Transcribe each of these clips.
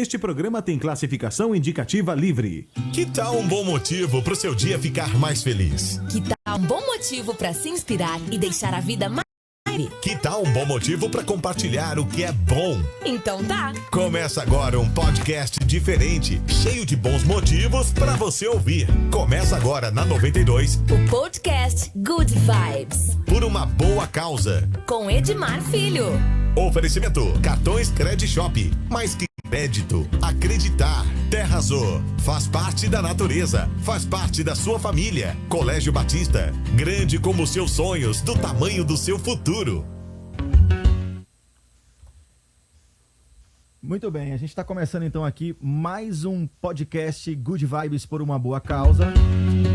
Este programa tem classificação indicativa livre. Que tal um bom motivo para o seu dia ficar mais feliz? Que tal um bom motivo para se inspirar e deixar a vida mais leve? Que tal um bom motivo para compartilhar o que é bom? Então tá. Começa agora um podcast diferente, cheio de bons motivos para você ouvir. Começa agora na 92. O podcast Good Vibes. Por uma boa causa. Com Edmar Filho. Oferecimento: cartões Credit Shop. Mais que crédito, acreditar. Terra Azul. Faz parte da natureza. Faz parte da sua família. Colégio Batista. Grande como seus sonhos, do tamanho do seu futuro. Muito bem, a gente está começando então aqui mais um podcast Good Vibes por uma boa causa.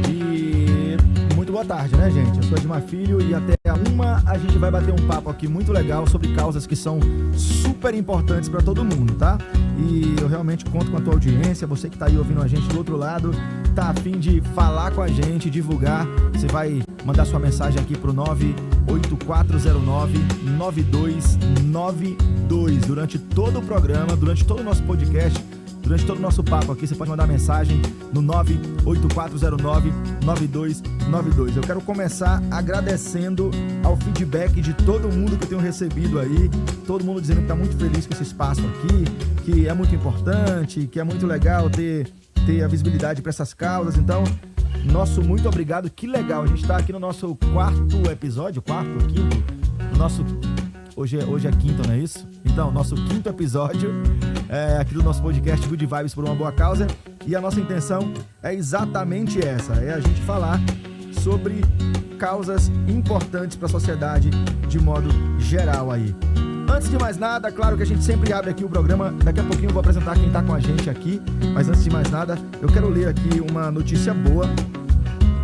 E muito boa tarde, né, gente? Eu sou Edmar Filho e até a gente vai bater um papo aqui muito legal sobre causas que são super importantes para todo mundo, tá? E eu realmente conto com a tua audiência, você que tá aí ouvindo a gente do outro lado, tá a fim de falar com a gente, divulgar, você vai mandar sua mensagem aqui pro 98409-9292 durante todo o programa, durante todo o nosso podcast. Durante todo o nosso papo aqui, você pode mandar mensagem no 98409-9292. Eu quero começar agradecendo ao feedback de todo mundo que eu tenho recebido aí. Todo mundo dizendo que está muito feliz com esse espaço aqui, que é muito importante, que é muito legal ter a visibilidade para essas causas. Então, nosso muito obrigado. Que legal, a gente está aqui no nosso quarto episódio, quinto? No nosso... Hoje é quinto, não é isso? Então, nosso quinto episódio aqui do nosso podcast Good Vibes por uma boa causa. E a nossa intenção é exatamente essa, é a gente falar sobre causas importantes para a sociedade de modo geral aí. Antes de mais nada, claro que a gente sempre abre aqui o programa, daqui a pouquinho eu vou apresentar quem está com a gente aqui, mas antes de mais nada, eu quero ler aqui uma notícia boa,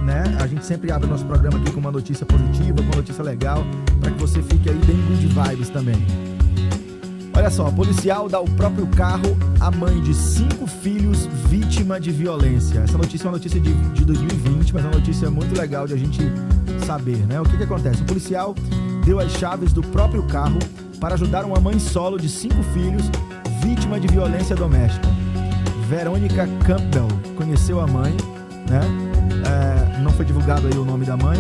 né? A gente sempre abre o nosso programa aqui com uma notícia positiva, com uma notícia legal, para que você fique aí bem good vibes também. Olha só, policial dá o próprio carro à mãe de 5 filhos vítima de violência. Essa notícia é uma notícia de 2020, mas é uma notícia muito legal de a gente saber, né? O que acontece? O policial deu as chaves do próprio carro para ajudar uma mãe solo de 5 filhos vítima de violência doméstica. Verônica Campbell conheceu a mãe, né? Não foi divulgado aí o nome da mãe.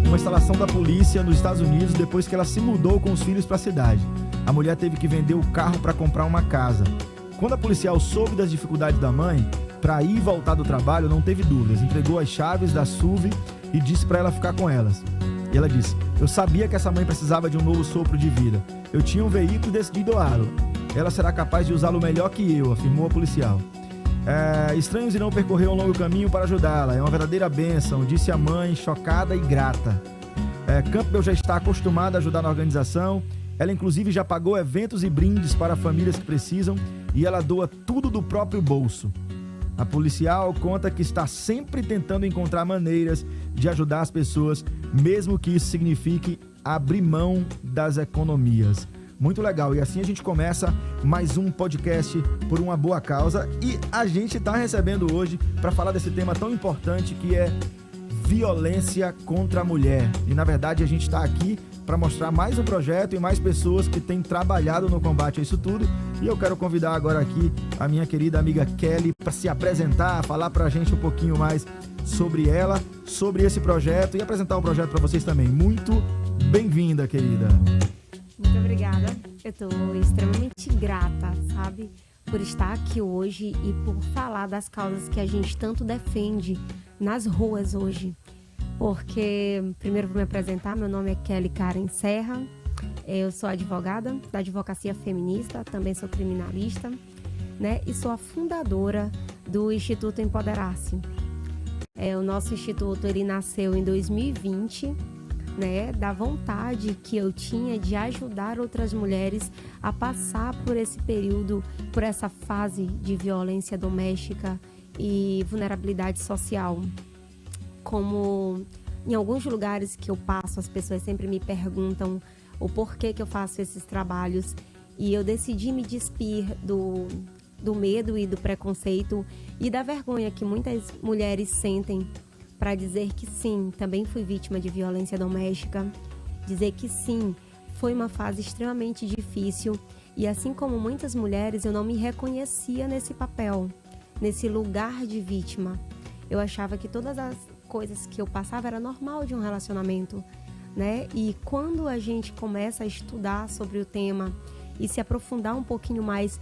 Uma instalação da polícia nos Estados Unidos depois que ela se mudou com os filhos para a cidade. A mulher teve que vender o carro para comprar uma casa. Quando a policial soube das dificuldades da mãe para ir e voltar do trabalho, não teve dúvidas. Entregou as chaves da SUV e disse para ela ficar com elas. E ela disse: eu sabia que essa mãe precisava de um novo sopro de vida. Eu tinha um veículo e decidi doá-lo. Ela será capaz de usá-lo melhor que eu, afirmou a policial. Estranhos irão percorrer um longo caminho para ajudá-la. É uma verdadeira bênção, disse a mãe, chocada e grata. Campbell já está acostumada a ajudar na organização. Ela inclusive já pagou eventos e brindes para famílias que precisam e ela doa tudo do próprio bolso. A policial conta que está sempre tentando encontrar maneiras de ajudar as pessoas, mesmo que isso signifique abrir mão das economias. Muito legal, e assim a gente começa mais um podcast por uma boa causa e a gente está recebendo hoje para falar desse tema tão importante que é violência contra a mulher. E na verdade a gente está aqui para mostrar mais um projeto e mais pessoas que têm trabalhado no combate a isso tudo. E eu quero convidar agora aqui a minha querida amiga Kelly para se apresentar, falar para a gente um pouquinho mais sobre ela, sobre esse projeto e apresentar o projeto para vocês também. Muito bem-vinda, querida. Muito obrigada. Eu estou extremamente grata, sabe, por estar aqui hoje e por falar das causas que a gente tanto defende nas ruas hoje. Porque, primeiro vou me apresentar, meu nome é Kelly Karen Serra, eu sou advogada da Advocacia Feminista, também sou criminalista, né, e sou a fundadora do Instituto Empoderar-se. O nosso instituto, ele nasceu em 2020, né, da vontade que eu tinha de ajudar outras mulheres a passar por esse período, por essa fase de violência doméstica e vulnerabilidade social. Como em alguns lugares que eu passo, as pessoas sempre me perguntam o porquê que eu faço esses trabalhos, e eu decidi me despir do medo e do preconceito e da vergonha que muitas mulheres sentem para dizer que sim, também fui vítima de violência doméstica, dizer que sim, foi uma fase extremamente difícil E assim como muitas mulheres, eu não me reconhecia nesse papel, nesse lugar de vítima. Eu achava que todas as coisas que eu passava era normal de um relacionamento, né? E quando a gente começa a estudar sobre o tema e se aprofundar um pouquinho mais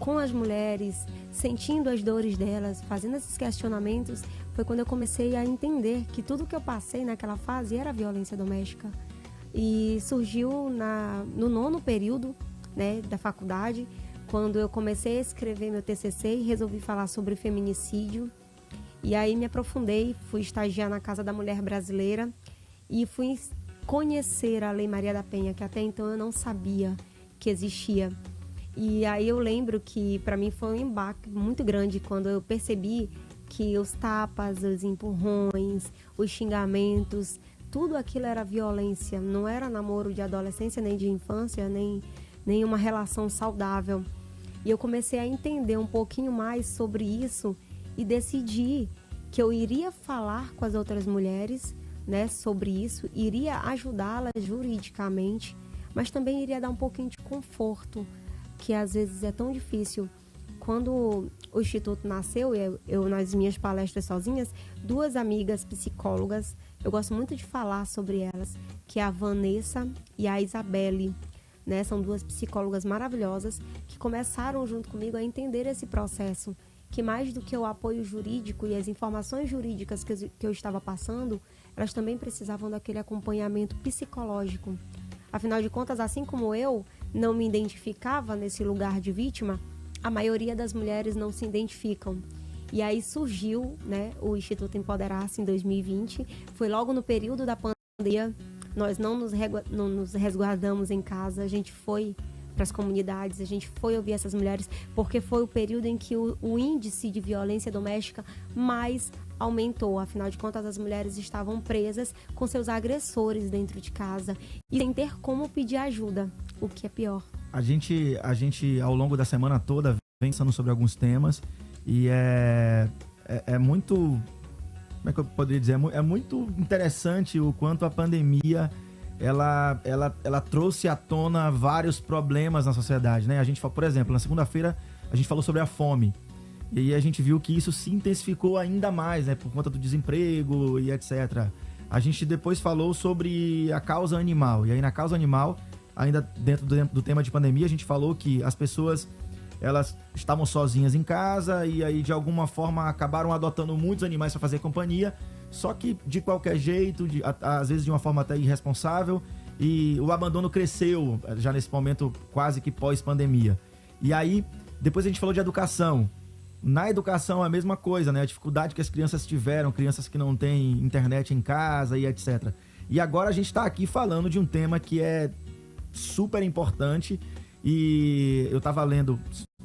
com as mulheres, sentindo as dores delas, fazendo esses questionamentos, foi quando eu comecei a entender que tudo que eu passei naquela fase era violência doméstica. E surgiu no 9º período, né, da faculdade, quando eu comecei a escrever meu TCC e resolvi falar sobre feminicídio. E aí me aprofundei, fui estagiar na Casa da Mulher Brasileira e fui conhecer a Lei Maria da Penha, que até então eu não sabia que existia. E aí eu lembro que para mim foi um embate muito grande quando eu percebi que os tapas, os empurrões, os xingamentos, tudo aquilo era violência, não era namoro de adolescência, nem de infância, nem uma relação saudável. E eu comecei a entender um pouquinho mais sobre isso e decidi que eu iria falar com as outras mulheres, né, sobre isso, iria ajudá-las juridicamente, mas também iria dar um pouquinho de conforto, que às vezes é tão difícil. Quando o Instituto nasceu, eu nas minhas palestras sozinhas, 2 amigas psicólogas, eu gosto muito de falar sobre elas, que é a Vanessa e a Isabelle, né? São 2 psicólogas maravilhosas que começaram junto comigo a entender esse processo, que mais do que o apoio jurídico e as informações jurídicas que eu estava passando, elas também precisavam daquele acompanhamento psicológico. Afinal de contas, assim como eu não me identificava nesse lugar de vítima, a maioria das mulheres não se identificam. E aí surgiu, né, o Instituto Empoderar-se em 2020, foi logo no período da pandemia, nós não nos resguardamos em casa, a gente foi para as comunidades, a gente foi ouvir essas mulheres, porque foi o período em que o índice de violência doméstica mais aumentou. Afinal de contas, as mulheres estavam presas com seus agressores dentro de casa e sem ter como pedir ajuda, o que é pior. A gente ao longo da semana toda, vem pensando sobre alguns temas e é muito... Como é que eu poderia dizer? É muito interessante o quanto a pandemia ela trouxe à tona vários problemas na sociedade, né? A gente, por exemplo, na segunda-feira a gente falou sobre a fome. E aí a gente viu que isso se intensificou ainda mais, né? Por conta do desemprego e etc. A gente depois falou sobre a causa animal. E aí na causa animal, ainda dentro do tema de pandemia, a gente falou que as pessoas, elas estavam sozinhas em casa e aí de alguma forma acabaram adotando muitos animais para fazer companhia, só que de qualquer jeito, às vezes de uma forma até irresponsável, e o abandono cresceu já nesse momento quase que pós-pandemia. E aí, depois a gente falou de educação. Na educação é a mesma coisa, né? A dificuldade que as crianças tiveram, crianças que não têm internet em casa e etc. E agora a gente está aqui falando de um tema que é super importante e eu estava lendo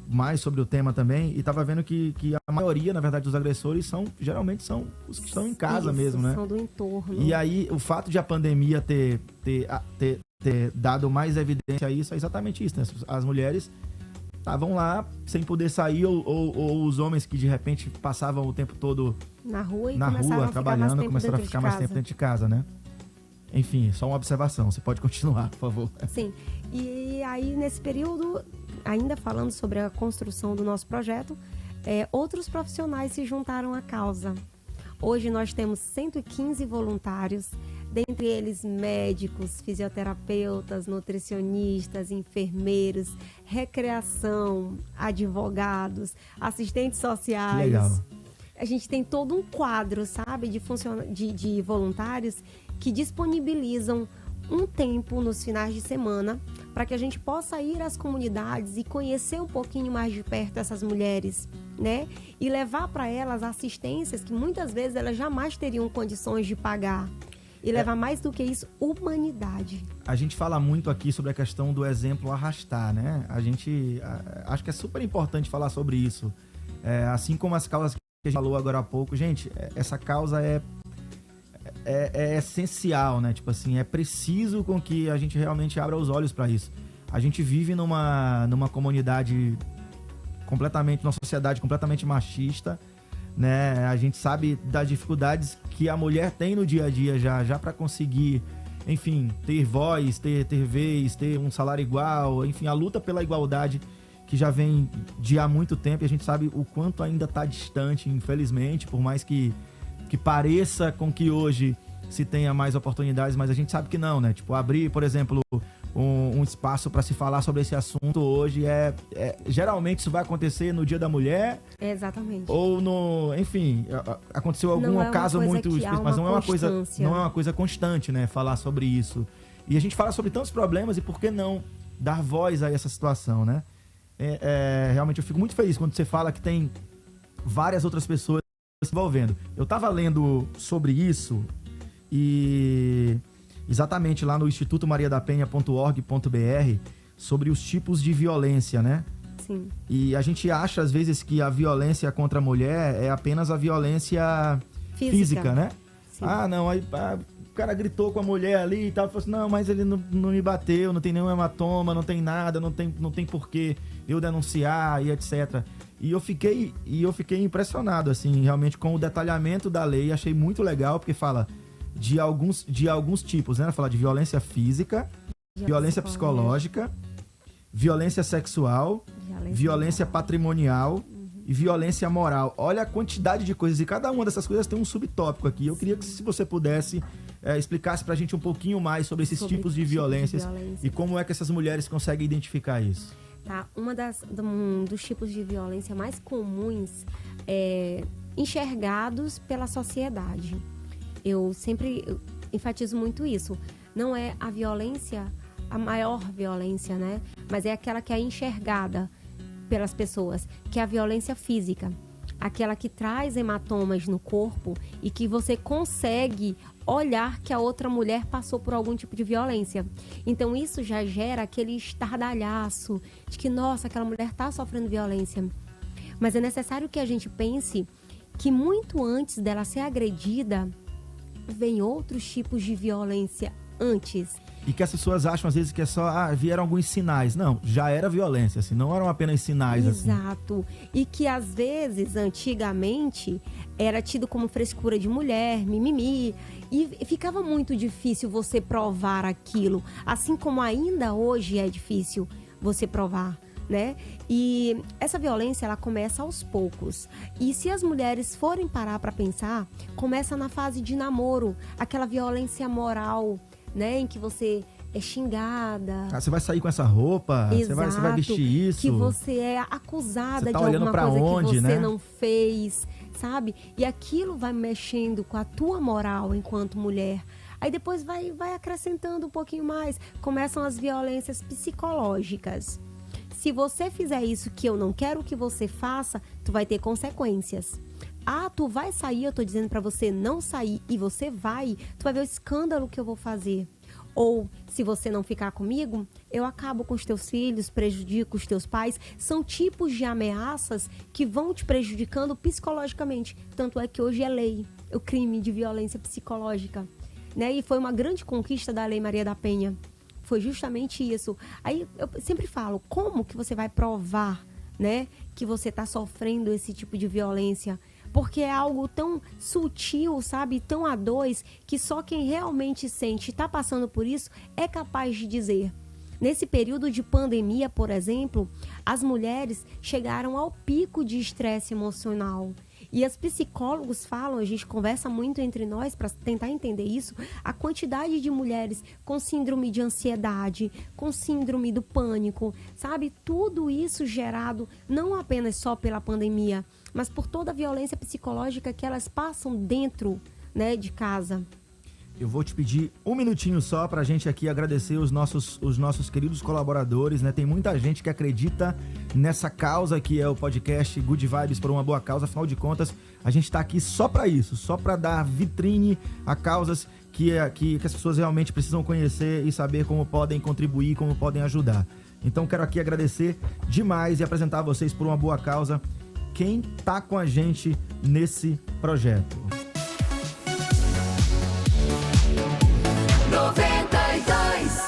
mais sobre o tema também e estava vendo que a maioria, na verdade, dos agressores geralmente são os que estão em casa. Isso, mesmo, né? São do entorno. E aí, o fato de a pandemia ter dado mais evidência a isso é exatamente isso, né? As mulheres estavam lá sem poder sair ou os homens que de repente passavam o tempo todo na rua trabalhando, começaram a ficar mais tempo dentro de casa, né? Enfim, só uma observação. Você pode continuar, por favor. Sim. E aí, nesse período, ainda falando sobre a construção do nosso projeto, outros profissionais se juntaram à causa. Hoje nós temos 115 voluntários, dentre eles médicos, fisioterapeutas, nutricionistas, enfermeiros, recreação, advogados, assistentes sociais. Legal. A gente tem todo um quadro, sabe, de voluntários que disponibilizam um tempo nos finais de semana para que a gente possa ir às comunidades e conhecer um pouquinho mais de perto essas mulheres, né? E levar para elas assistências que muitas vezes elas jamais teriam condições de pagar. E levar mais do que isso, humanidade. A gente fala muito aqui sobre a questão do exemplo arrastar, né? Acho que é super importante falar sobre isso. Assim como as causas que a gente falou agora há pouco, gente, essa causa é essencial, né? Tipo assim, é preciso com que a gente realmente abra os olhos para isso. A gente vive numa comunidade numa sociedade completamente machista, né? A gente sabe das dificuldades que a mulher tem no dia a dia já para conseguir enfim, ter voz, ter vez, ter um salário igual, enfim, a luta pela igualdade que já vem de há muito tempo, e a gente sabe o quanto ainda está distante, infelizmente, por mais que pareça com que hoje se tenha mais oportunidades, mas a gente sabe que não, né? Tipo, abrir, por exemplo, um espaço para se falar sobre esse assunto hoje geralmente isso vai acontecer no Dia da Mulher. Exatamente. Ou enfim, aconteceu algum caso muito específico, mas não é uma coisa constante, né? Falar sobre isso. E a gente fala sobre tantos problemas, e por que não dar voz a essa situação, né? Realmente eu fico muito feliz quando você fala que tem várias outras pessoas se envolvendo. Eu tava lendo sobre isso e exatamente lá no Instituto mariadapenha.org.br sobre os tipos de violência, né? Sim. E a gente acha às vezes que a violência contra a mulher é apenas a violência física, né? Sim. Não, aí o cara gritou com a mulher ali e tal, falou assim, não, mas ele não me bateu, não tem nenhum hematoma, não tem nada, não tem porquê eu denunciar e etc. E eu fiquei impressionado, assim, realmente com o detalhamento da lei. Achei muito legal, porque fala de alguns tipos, né? Fala de violência física, violência psicológica, violência sexual, violência patrimonial e violência moral. Olha a quantidade de coisas, e cada uma dessas coisas tem um subtópico aqui. Eu queria que, se você pudesse, explicasse pra gente um pouquinho mais sobre esses tipos de violências e como é que essas mulheres conseguem identificar isso. Tá, dos tipos de violência mais comuns enxergados pela sociedade. Eu sempre enfatizo muito isso. Não é a violência, a maior violência, né? Mas é aquela que é enxergada pelas pessoas, que é a violência física. Aquela que traz hematomas no corpo e que você consegue olhar que a outra mulher passou por algum tipo de violência. Então isso já gera aquele estardalhaço de que, nossa, aquela mulher está sofrendo violência. Mas é necessário que a gente pense que muito antes dela ser agredida, vem outros tipos de violência antes. E que as pessoas acham às vezes que é só, vieram alguns sinais. Não, já era violência, assim, não eram apenas sinais. Exato. Assim. E que às vezes, antigamente, era tido como frescura de mulher, mimimi, e ficava muito difícil você provar aquilo, assim como ainda hoje é difícil você provar, né? E essa violência, ela começa aos poucos. E se as mulheres forem parar para pensar, começa na fase de namoro, aquela violência moral, né, em que você é xingada. Você vai sair com essa roupa? Exato, você vai vestir isso? Que você é acusada tá de alguma coisa onde, que você né? não fez, sabe? E aquilo vai mexendo com a tua moral enquanto mulher. Aí depois vai acrescentando um pouquinho mais. Começam as violências psicológicas. Se você fizer isso que eu não quero que você faça, tu vai ter consequências. Tu vai sair, eu tô dizendo pra você não sair, e você vai, tu vai ver o escândalo que eu vou fazer. Ou, se você não ficar comigo, eu acabo com os teus filhos, prejudico os teus pais. São tipos de ameaças que vão te prejudicando psicologicamente. Tanto é que hoje é lei o crime de violência psicológica, né? E foi uma grande conquista da Lei Maria da Penha. Foi justamente isso. Aí eu sempre falo, como que você vai provar, né, que você está sofrendo esse tipo de violência? Porque é algo tão sutil, sabe? Tão a dois, que só quem realmente sente e está passando por isso é capaz de dizer. Nesse período de pandemia, por exemplo, as mulheres chegaram ao pico de estresse emocional. E as psicólogos falam, a gente conversa muito entre nós para tentar entender isso, a quantidade de mulheres com síndrome de ansiedade, com síndrome do pânico, sabe? Tudo isso gerado não apenas só pela pandemia, mas por toda a violência psicológica que elas passam dentro, né, de casa. Eu vou te pedir um minutinho só pra gente aqui agradecer os nossos queridos colaboradores, né? Tem muita gente que acredita nessa causa que é o podcast Good Vibes por uma Boa Causa. Afinal de contas, a gente tá aqui só pra isso, só pra dar vitrine a causas que as pessoas realmente precisam conhecer e saber como podem contribuir, como podem ajudar. Então quero aqui agradecer demais e apresentar a vocês por uma boa causa quem tá com a gente nesse projeto. 92.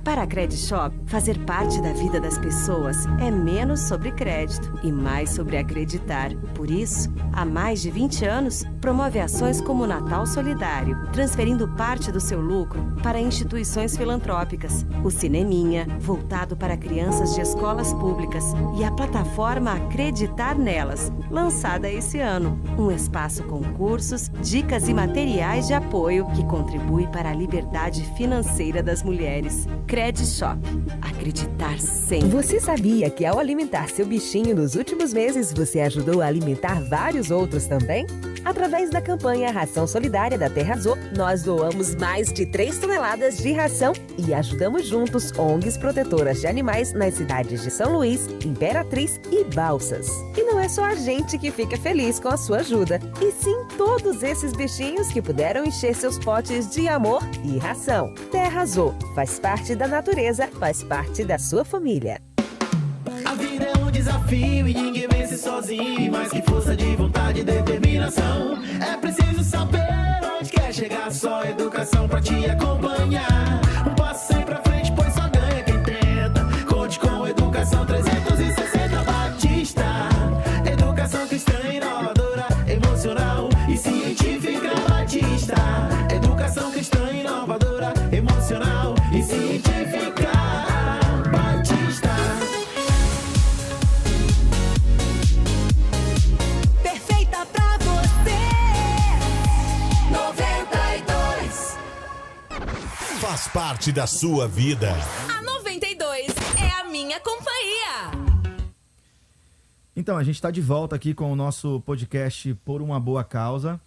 Para a Credishop, fazer parte da vida das pessoas é menos sobre crédito e mais sobre acreditar. Por isso, há mais de 20 anos, promove ações como o Natal Solidário, transferindo parte do seu lucro para instituições filantrópicas, o Cineminha, voltado para crianças de escolas públicas, e a plataforma Acreditar Nelas, lançada esse ano. Um espaço com cursos, dicas e materiais de apoio que contribui para a liberdade financeira das mulheres. Credishop. Acreditar sempre. Você sabia que ao alimentar seu bichinho nos últimos meses, você ajudou a alimentar vários outros também? Através da campanha Ração Solidária da Terra Azul, nós doamos mais de 3 toneladas de ração e ajudamos juntos ONGs protetoras de animais nas cidades de São Luís, Imperatriz e Balsas. E não é só a gente que fica feliz com a sua ajuda, e sim todos esses bichinhos que puderam encher seus potes de amor e ração. Terra Azul faz parte da natureza, faz parte da sua família. A vida é um desafio e ninguém vence sozinho. E mais que força de vontade e determinação, é preciso saber onde quer chegar. Só educação pra te acompanhar. Um passo sempre à frente, pois só ganha quem tenta. Conte com Educação 360 Batista. Educação cristã, inovadora, emocional e científica Batista. Educação cristã, inovadora, emocional e científica Batista. Perfeita pra você. 92. Faz parte da sua vida. A 92 é a minha companhia. Então, a gente está de volta aqui com o nosso podcast Por Uma Boa Causa.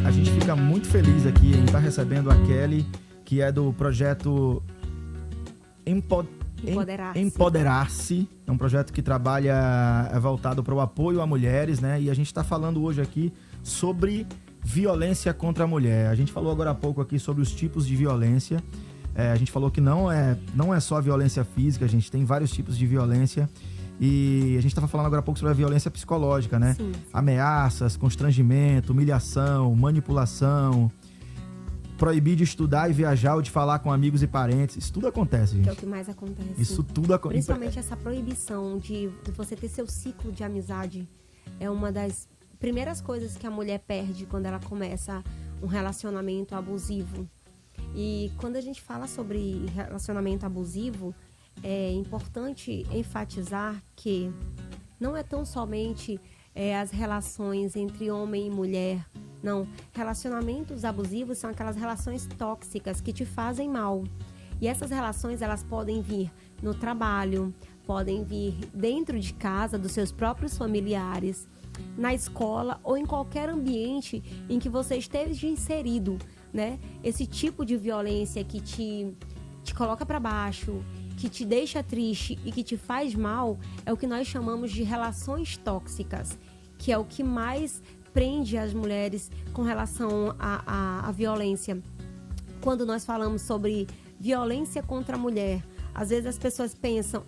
A gente fica muito feliz aqui em estar recebendo a Kelly, que é do projeto Empoderar-se. É um projeto que trabalha voltado para o apoio a mulheres, né? E a gente está falando hoje aqui sobre violência contra a mulher. A gente falou agora há pouco aqui sobre os tipos de violência. A gente falou que não é só a violência física, a gente tem vários tipos de violência. E a gente estava falando agora há pouco sobre a violência psicológica, né? Sim. Ameaças, constrangimento, humilhação, manipulação, proibir de estudar e viajar ou de falar com amigos e parentes. Isso tudo acontece, gente. Que é o que mais acontece. Isso tudo acontece. Principalmente essa proibição de você ter seu ciclo de amizade. É uma das primeiras coisas que a mulher perde quando ela começa um relacionamento abusivo. E quando a gente fala sobre relacionamento abusivo, é importante enfatizar que não é tão somente as relações entre homem e mulher. Não, relacionamentos abusivos são aquelas relações tóxicas que te fazem mal. E essas relações, elas podem vir no trabalho, podem vir dentro de casa, dos seus próprios familiares, na escola ou em qualquer ambiente em que você esteja inserido, né? Esse tipo de violência que te coloca para baixo, que te deixa triste e que te faz mal, é o que nós chamamos de relações tóxicas, que é o que mais prende as mulheres com relação à violência. Quando nós falamos sobre violência contra a mulher, às vezes as pessoas pensam,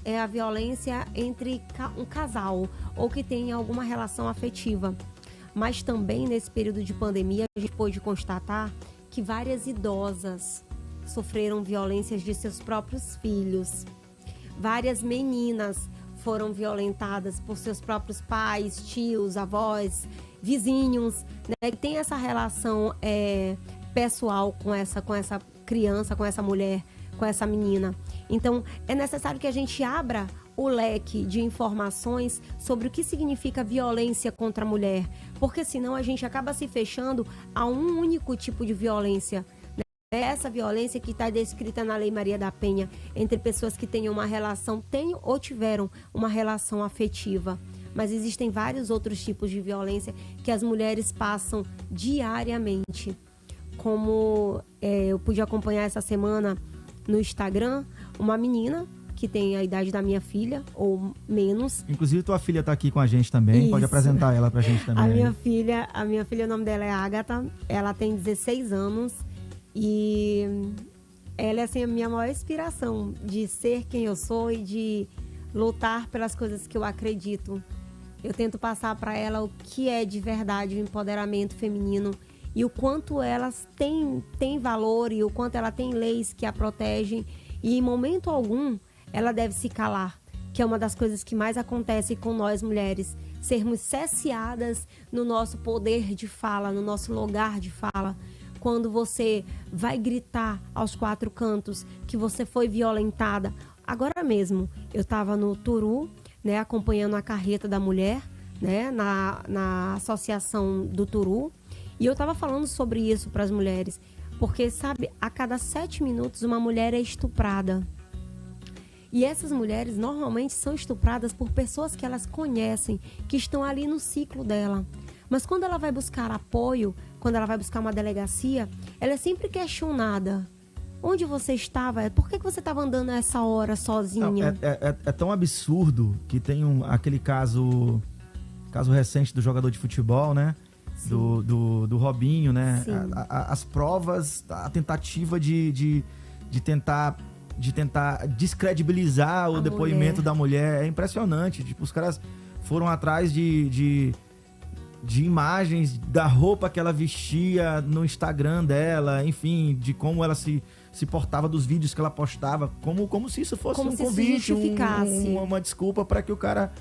é a violência entre um casal ou que tem alguma relação afetiva. Mas também nesse período de pandemia, a gente pôde constatar que várias idosas sofreram violências de seus próprios filhos. Várias meninas foram violentadas por seus próprios pais, tios, avós, vizinhos, né? Tem essa relação pessoal com essa criança, com essa mulher, com essa menina. Então, é necessário que a gente abra o leque de informações sobre o que significa violência contra a mulher, porque senão a gente acaba se fechando a um único tipo de violência. Essa violência que está descrita na Lei Maria da Penha, entre pessoas que tenham uma relação, tenham ou tiveram uma relação afetiva. Mas existem vários outros tipos de violência que as mulheres passam diariamente. Como eu pude acompanhar essa semana no Instagram, uma menina que tem a idade da minha filha, ou menos. Inclusive, tua filha está aqui com a gente também. Isso. Pode apresentar ela pra gente também. A minha filha, o nome dela é Ágata. Ela tem 16 anos. E ela é assim, a minha maior inspiração de ser quem eu sou e de lutar pelas coisas que eu acredito. Eu tento passar para ela o que é de verdade o empoderamento feminino e o quanto elas têm valor e o quanto ela tem leis que a protegem, e em momento algum ela deve se calar, que é uma das coisas que mais acontece com nós mulheres, sermos cesseadas no nosso poder de fala, no nosso lugar de fala. Quando você vai gritar aos quatro cantos que você foi violentada. Agora mesmo, eu estava no Turu, né, acompanhando a carreta da mulher, né, na associação do Turu, e eu estava falando sobre isso para as mulheres, porque, sabe, a cada 7 minutos uma mulher é estuprada. E essas mulheres normalmente são estupradas por pessoas que elas conhecem, que estão ali no ciclo dela. Mas quando ela vai buscar apoio, quando ela vai buscar uma delegacia, ela é sempre questionada. Onde você estava? Por que você estava andando a essa hora sozinha? Não, é tão absurdo que tem aquele caso recente do jogador de futebol, né? Do Robinho, né? As provas, a tentativa de tentar descredibilizar o depoimento da mulher é impressionante. Tipo, os caras foram atrás de imagens da roupa que ela vestia no Instagram dela, enfim, de como ela se portava, dos vídeos que ela postava, como se isso fosse um convite, uma desculpa para que o cara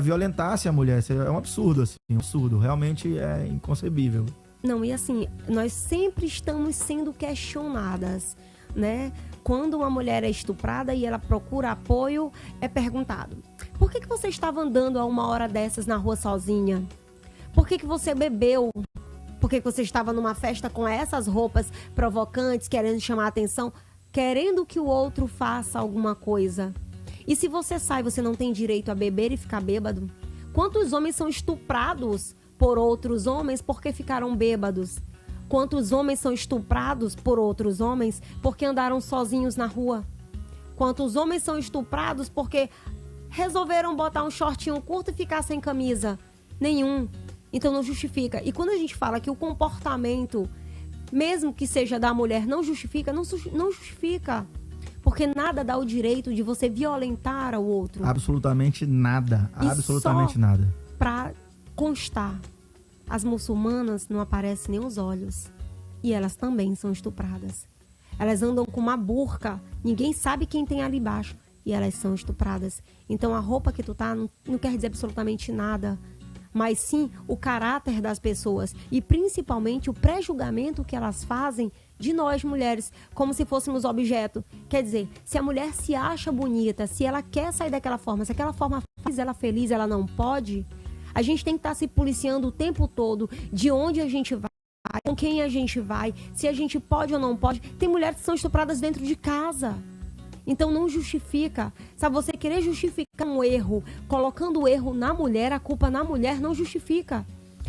violentasse a mulher. Isso é um absurdo, assim, um absurdo, realmente é inconcebível. Não, e assim, nós sempre estamos sendo questionadas, né? Quando uma mulher é estuprada e ela procura apoio, é perguntado: por que você estava andando a uma hora dessas na rua sozinha? Por que você bebeu? Por que você estava numa festa com essas roupas provocantes, querendo chamar a atenção, querendo que o outro faça alguma coisa? E se você sai, você não tem direito a beber e ficar bêbado? Quantos homens são estuprados por outros homens porque ficaram bêbados? Quantos homens são estuprados por outros homens porque andaram sozinhos na rua? Quantos homens são estuprados porque resolveram botar um shortinho curto e ficar sem camisa? Nenhum. Então não justifica. E quando a gente fala que o comportamento, mesmo que seja da mulher, não justifica, não justifica. Porque nada dá o direito de você violentar o outro. Absolutamente nada. E absolutamente só nada. Pra constar, as muçulmanas não aparecem nem os olhos. E elas também são estupradas. Elas andam com uma burca, ninguém sabe quem tem ali embaixo. E elas são estupradas. Então a roupa que tu tá não quer dizer absolutamente nada. Mas sim o caráter das pessoas. E principalmente o pré-julgamento que elas fazem de nós mulheres, como se fôssemos objeto. Quer dizer, se a mulher se acha bonita, se ela quer sair daquela forma, se aquela forma faz ela feliz, ela não pode, a gente tem que estar se policiando o tempo todo de onde a gente vai, com quem a gente vai, se a gente pode ou não pode. Tem mulheres que são estupradas dentro de casa. Então não justifica. Sabe, você querer justificar um erro, colocando o erro na mulher, a culpa na mulher, não justifica.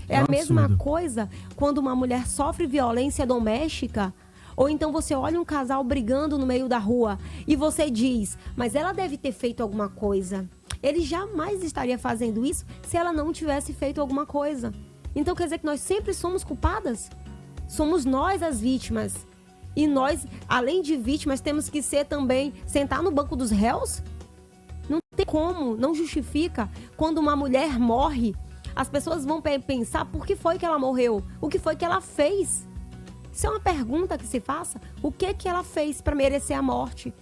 É a mesma coisa quando uma mulher sofre violência doméstica, ou então você olha um casal brigando no meio da rua e você diz: mas ela deve ter feito alguma coisa. Ele jamais estaria fazendo isso se ela não tivesse feito alguma coisa. Então quer dizer que nós sempre somos culpadas? Somos nós as vítimas. E nós, além de vítimas, temos que ser também, sentar no banco dos réus? Não tem como, não justifica. Quando uma mulher morre, as pessoas vão pensar por que foi que ela morreu, o que foi que ela fez. Isso é uma pergunta que se faça. O que ela fez para merecer a morte?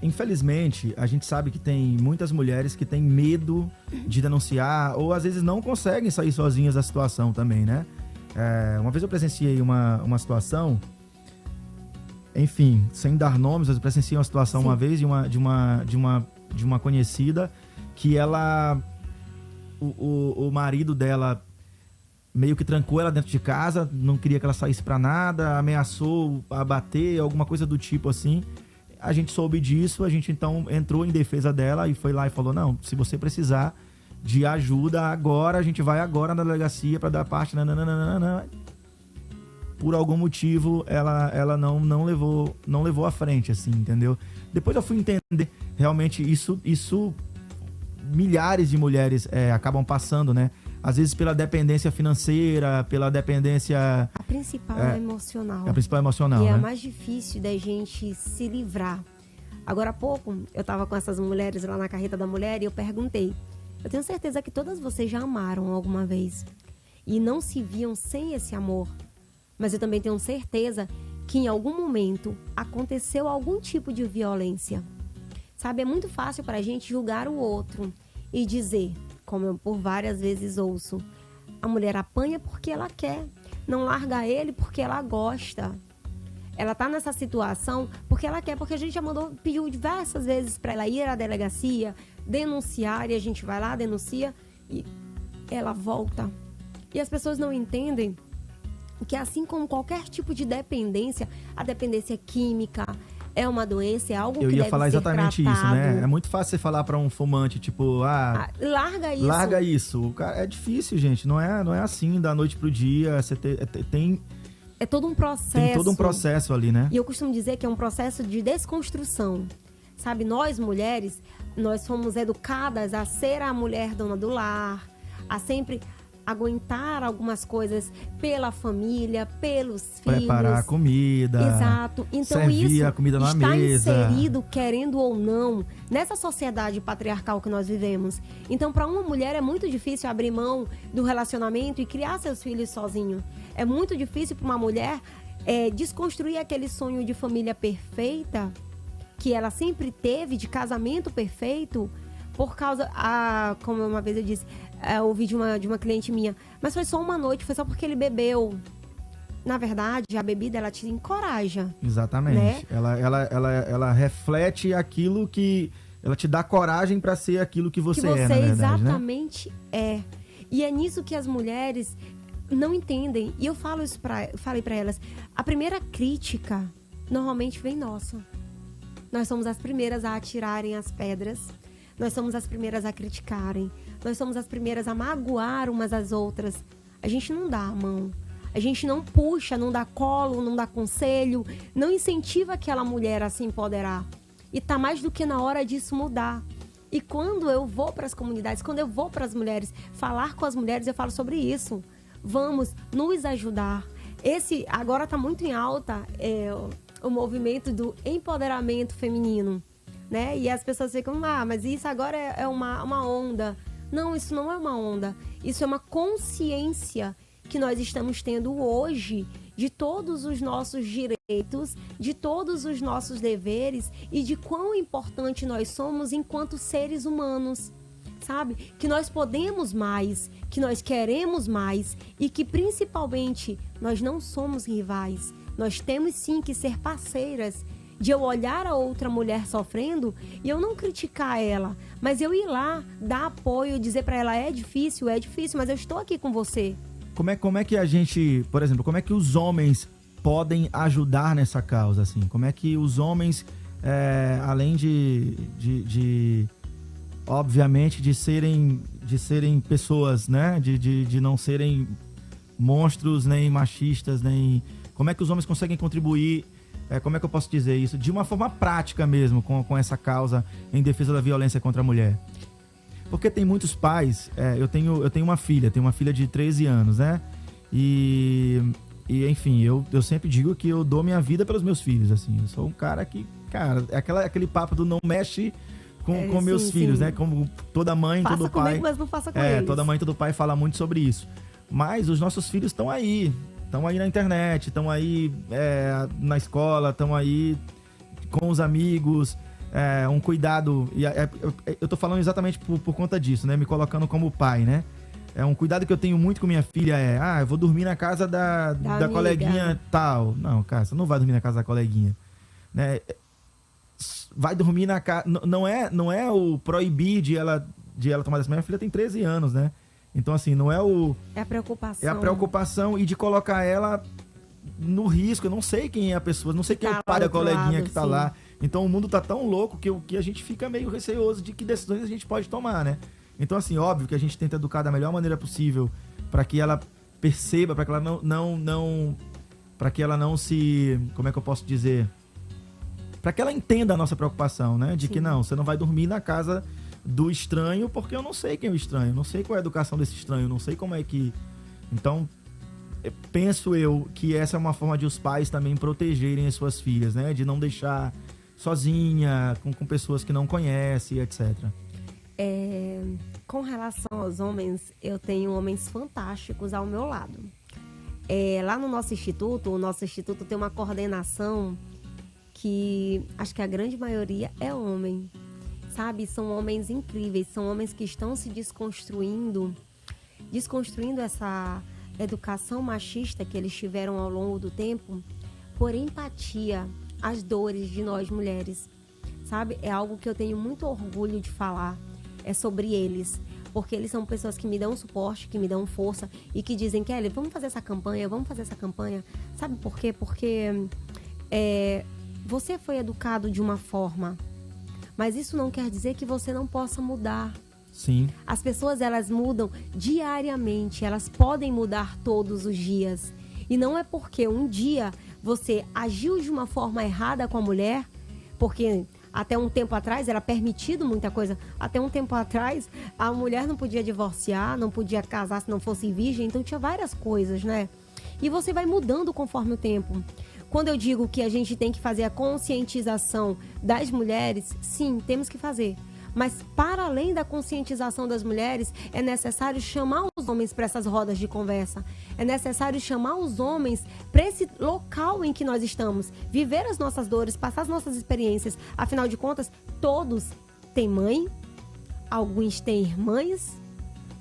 Infelizmente, a gente sabe que tem muitas mulheres que têm medo de denunciar, ou às vezes não conseguem sair sozinhas da situação também, né? Uma vez eu presenciei uma situação, enfim, sem dar nomes, eu presenciei uma situação uma vez de uma conhecida que o marido dela meio que trancou ela dentro de casa, não queria que ela saísse pra nada, ameaçou a bater, alguma coisa do tipo assim. A gente soube disso, a gente então entrou em defesa dela e foi lá e falou: não, se você precisar de ajuda agora, a gente vai agora na delegacia para dar parte. Por algum motivo ela não levou à frente, assim, entendeu? Depois eu fui entender realmente isso milhares de mulheres acabam passando, né? Às vezes pela dependência financeira, pela dependência... A principal é emocional. A principal é emocional, e né? é a mais difícil da gente se livrar. Agora há pouco, eu tava com essas mulheres lá na carreta da mulher e eu perguntei: eu tenho certeza que todas vocês já amaram alguma vez. e não se viam sem esse amor. Mas eu também tenho certeza que em algum momento aconteceu algum tipo de violência. Sabe, é muito fácil para a gente julgar o outro e dizer, como eu por várias vezes ouço, a mulher apanha porque ela quer, não larga ele porque ela gosta. Ela tá nessa situação porque ela quer, porque a gente já pediu diversas vezes para ela ir à delegacia, denunciar, e a gente vai lá, denuncia e ela volta. E as pessoas não entendem que assim como qualquer tipo de dependência, a dependência química é uma doença, é algo que deve ser tratado. Eu ia falar exatamente isso, né? É muito fácil você falar para um fumante, tipo, larga isso. Larga isso. O cara, é difícil, gente. Não é assim, da noite pro dia. Você tem... É todo um processo. Tem todo um processo ali, né? E eu costumo dizer que é um processo de desconstrução. Sabe, nós mulheres, nós fomos educadas a ser a mulher dona do lar, a sempre aguentar algumas coisas pela família, pelos filhos. Preparar a comida. Exato. Então servir isso a comida na está mesa. inserido, querendo ou não, nessa sociedade patriarcal que nós vivemos. Então, para uma mulher é muito difícil abrir mão do relacionamento e criar seus filhos sozinho. É muito difícil para uma mulher desconstruir aquele sonho de família perfeita que ela sempre teve, de casamento perfeito, por causa, como uma vez eu disse, ouvi de uma cliente minha, mas foi só uma noite, foi só porque ele bebeu. Na verdade, a bebida, ela te encoraja. Exatamente. Né? Ela reflete aquilo que... Ela te dá coragem para ser aquilo que você é, na verdade, exatamente, né? E é nisso que as mulheres não entendem. E eu falei para elas, a primeira crítica normalmente vem nossa. Nós somos as primeiras a atirarem as pedras. Nós somos as primeiras a criticarem. Nós somos as primeiras a magoar umas às outras. A gente não dá a mão. A gente não puxa, não dá colo, não dá conselho. Não incentiva aquela mulher a se empoderar. E tá mais do que na hora disso mudar. E quando eu vou para as comunidades, quando eu vou para as mulheres, falar com as mulheres, eu falo sobre isso. Vamos nos ajudar. Agora tá muito em alta o movimento do empoderamento feminino, né? E as pessoas ficam, mas isso agora é uma onda. Não, isso não é uma onda. Isso é uma consciência que nós estamos tendo hoje de todos os nossos direitos, de todos os nossos deveres e de quão importante nós somos enquanto seres humanos, sabe? Que nós podemos mais, que nós queremos mais e que principalmente nós não somos rivais. Nós temos sim que ser parceiras, de eu olhar a outra mulher sofrendo e eu não criticar ela, mas eu ir lá, dar apoio, dizer pra ela, é difícil, mas eu estou aqui com você. Como é que a gente, por exemplo, como é que os homens podem ajudar nessa causa, assim? Como é que os homens, além de obviamente, de serem pessoas, né? De não serem monstros, nem machistas, nem... Como é que os homens conseguem contribuir, como é que eu posso dizer isso? De uma forma prática mesmo, com essa causa em defesa da violência contra a mulher. Porque tem muitos pais, eu tenho uma filha de 13 anos, né? E enfim, eu sempre digo que eu dou minha vida pelos meus filhos, assim. Eu sou um cara que, é aquele papo do não mexe com meus filhos, sim. Né? Como toda mãe, todo pai... Faça comigo, mas não faça com eles. Toda mãe, todo pai fala muito sobre isso. Mas os nossos filhos estão aí na internet, estão aí na escola, estão aí com os amigos, um cuidado, e eu tô falando exatamente por conta disso, né, me colocando como pai, né, um cuidado que eu tenho muito com minha filha eu vou dormir na casa da coleguinha tal. Não, cara, você não vai dormir na casa da coleguinha, né, vai dormir na casa, não é o proibir de ela tomar decisão. Minha filha tem 13 anos, né. Então, assim, não é o... É a preocupação. É a preocupação e de colocar ela no risco. Eu não sei quem é a pessoa, não sei quem é o pai da coleguinha que tá lá. Então, o mundo tá tão louco que a gente fica meio receoso de que decisões a gente pode tomar, né? Então, assim, óbvio que a gente tenta educar da melhor maneira possível para que ela perceba, para que ela não... Para que ela não se... Como é que eu posso dizer? Para que ela entenda a nossa preocupação, né? De que não, você não vai dormir na casa... do estranho, porque eu não sei quem é o estranho, não sei qual é a educação desse estranho, não sei como é que... Então, penso eu que essa é uma forma de os pais também protegerem as suas filhas, né? De não deixar sozinha, com pessoas que não conhecem, etc. Com relação aos homens, eu tenho homens fantásticos ao meu lado. Lá no nosso instituto, o nosso instituto tem uma coordenação que acho que a grande maioria é homem, sabe? São homens incríveis, são homens que estão se desconstruindo essa educação machista que eles tiveram ao longo do tempo, por empatia às dores de nós mulheres, sabe? É algo que eu tenho muito orgulho de falar, é sobre eles, porque eles são pessoas que me dão suporte, que me dão força e que dizem, Kelly, vamos fazer essa campanha. Sabe por quê? Porque você foi educado de uma forma, mas isso não quer dizer que você não possa mudar. Sim. As pessoas, elas mudam diariamente, elas podem mudar todos os dias. E não é porque um dia você agiu de uma forma errada com a mulher, porque até um tempo atrás era permitido muita coisa. Até um tempo atrás, a mulher não podia divorciar, não podia casar se não fosse virgem, então tinha várias coisas, né? E você vai mudando conforme o tempo. Quando eu digo que a gente tem que fazer a conscientização das mulheres, sim, temos que fazer. Mas, para além da conscientização das mulheres, é necessário chamar os homens para essas rodas de conversa. É necessário chamar os homens para esse local em que nós estamos. Viver as nossas dores, passar as nossas experiências. Afinal de contas, todos têm mãe, alguns têm irmãs,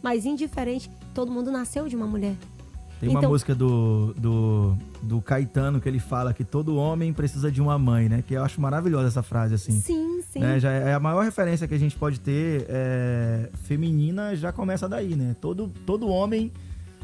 mas indiferente, todo mundo nasceu de uma mulher. Tem uma música do Caetano que ele fala que todo homem precisa de uma mãe, né? Que eu acho maravilhosa essa frase, assim. Sim, sim. Né? Já é a maior referência que a gente pode ter feminina, já começa daí, né? Todo homem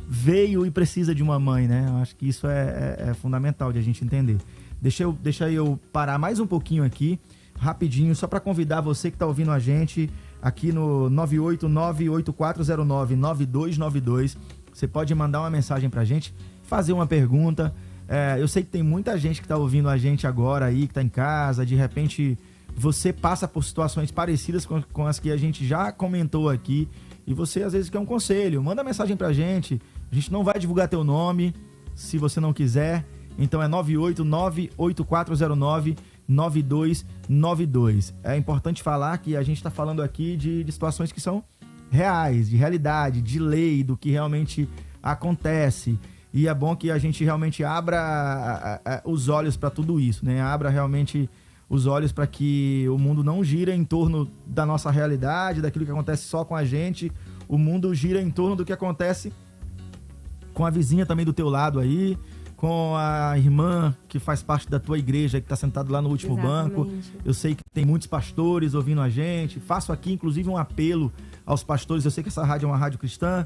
veio e precisa de uma mãe, né? Eu acho que isso é fundamental de a gente entender. Deixa eu parar mais um pouquinho aqui, rapidinho, só para convidar você que está ouvindo a gente aqui no 98984099292. Você pode mandar uma mensagem pra gente, fazer uma pergunta. Eu sei que tem muita gente que tá ouvindo a gente agora aí, que tá em casa. De repente, você passa por situações parecidas com as que a gente já comentou aqui. E você, às vezes, quer um conselho. Manda mensagem pra gente. A gente não vai divulgar teu nome, se você não quiser. Então é 98984099292. É importante falar que a gente tá falando aqui de situações que são reais, de realidade, de lei, do que realmente acontece. E é bom que a gente realmente abra os olhos para tudo isso, né? Abra realmente os olhos para que o mundo não gira em torno da nossa realidade, daquilo que acontece só com a gente. O mundo gira em torno do que acontece com a vizinha também do teu lado aí, com a irmã que faz parte da tua igreja, que está sentado lá no último banco. Eu sei que tem muitos pastores ouvindo a gente. Faço aqui, inclusive, um apelo aos pastores. Eu sei que essa rádio é uma rádio cristã.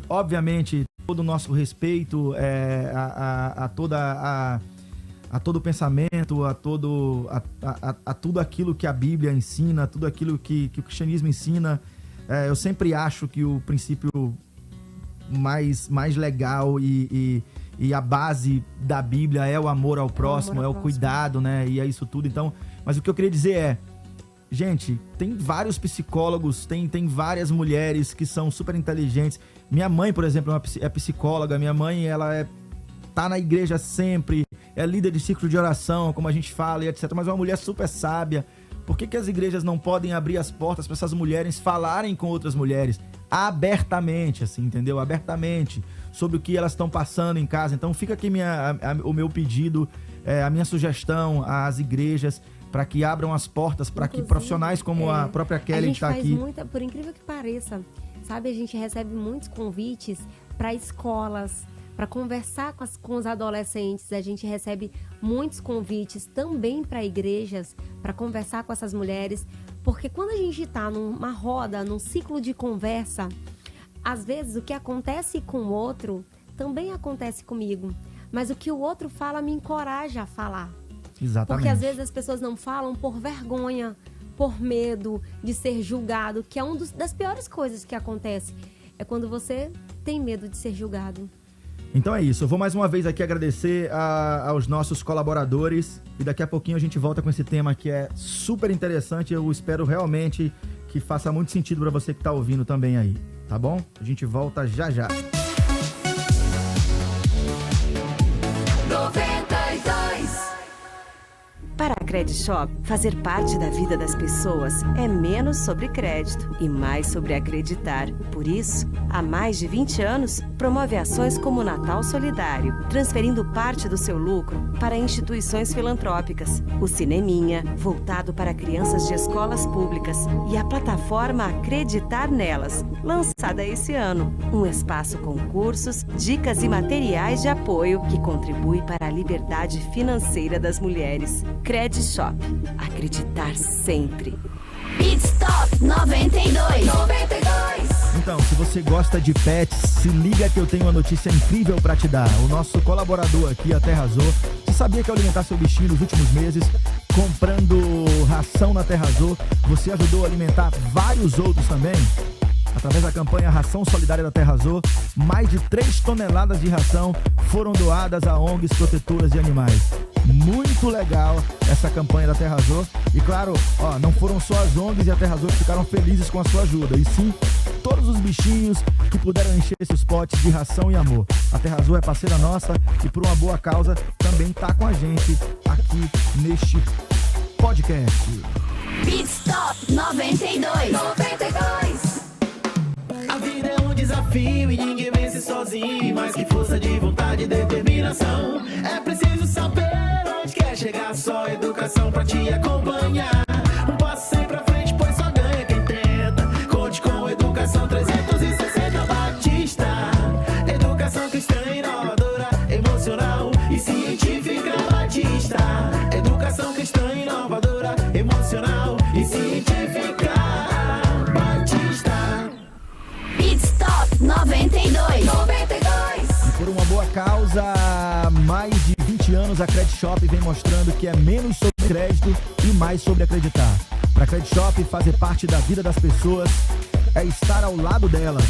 Obviamente, todo o nosso respeito a todo o pensamento, a tudo aquilo que a Bíblia ensina, tudo aquilo que o cristianismo ensina. Eu sempre acho que o princípio mais legal e a base da Bíblia é o amor ao próximo, é o cuidado, né? E é isso tudo. Então, mas o que eu queria dizer gente, tem vários psicólogos, tem várias mulheres que são super inteligentes. Minha mãe, por exemplo, é psicóloga. Minha mãe, ela tá na igreja sempre, é líder de círculo de oração, como a gente fala, e etc. Mas é uma mulher super sábia. Por que as igrejas não podem abrir as portas para essas mulheres falarem com outras mulheres abertamente, assim, entendeu? Abertamente, sobre o que elas estão passando em casa. Então fica aqui o meu pedido, a minha sugestão às igrejas, para que abram as portas, para que profissionais como a própria Kelly que está aqui... Por incrível que pareça, sabe, a gente recebe muitos convites para escolas, para conversar com os adolescentes. A gente recebe muitos convites também para igrejas, para conversar com essas mulheres, porque quando a gente está numa roda, num ciclo de conversa, às vezes o que acontece com o outro também acontece comigo, mas o que o outro fala me encoraja a falar. Exatamente. Porque às vezes as pessoas não falam por vergonha, por medo de ser julgado, que é uma das piores coisas que acontece, é quando você tem medo de ser julgado. Então é isso, eu vou mais uma vez aqui agradecer aos nossos colaboradores e daqui a pouquinho a gente volta com esse tema que é super interessante. Eu espero realmente que faça muito sentido para você que está ouvindo também aí, tá bom? A gente volta já já. 92. Para Credishop, fazer parte da vida das pessoas é menos sobre crédito e mais sobre acreditar. Por isso, há mais de 20 anos, promove ações como o Natal Solidário, transferindo parte do seu lucro para instituições filantrópicas, o Cineminha, voltado para crianças de escolas públicas, e a plataforma Acreditar Nelas, lançada esse ano. Um espaço com cursos, dicas e materiais de apoio que contribui para a liberdade financeira das mulheres. Credishop. Acreditar sempre. Pit Stop 92. Então, se você gosta de pets, se liga que eu tenho uma notícia incrível pra te dar. O nosso colaborador aqui, a Terrazô, você sabia que ao alimentar seu bichinho nos últimos meses, comprando ração na Terrazô, você ajudou a alimentar vários outros também? Através da campanha Ração Solidária da Terrazô, mais de 3 toneladas de ração foram doadas a ONGs protetoras de animais. Muito legal essa campanha da Terrazô. E claro, não foram só as ONGs e a Terrazô que ficaram felizes com a sua ajuda, e sim todos os bichinhos que puderam encher esses potes de ração e amor. A Terrazô é parceira nossa e por uma boa causa também tá com a gente aqui neste podcast. Pit Stop 92. A vida é um desafio e ninguém vence sozinho. E mais que força de vontade e determinação, é preciso saber onde quer chegar. Só educação pra te acompanhar. Um passo sempre à frente, pois só ganha quem tenta. Conte com Educação 360 Batista. Educação cristã inovadora, emocional e científica Batista. Educação cristã inovadora, emocional e científica Batista. Pit Stop 92. E por uma boa causa, há mais de 20 anos a Credishop vem mostrando que é menos sobre crédito e mais sobre acreditar. Para a Credishop, fazer parte da vida das pessoas é estar ao lado delas,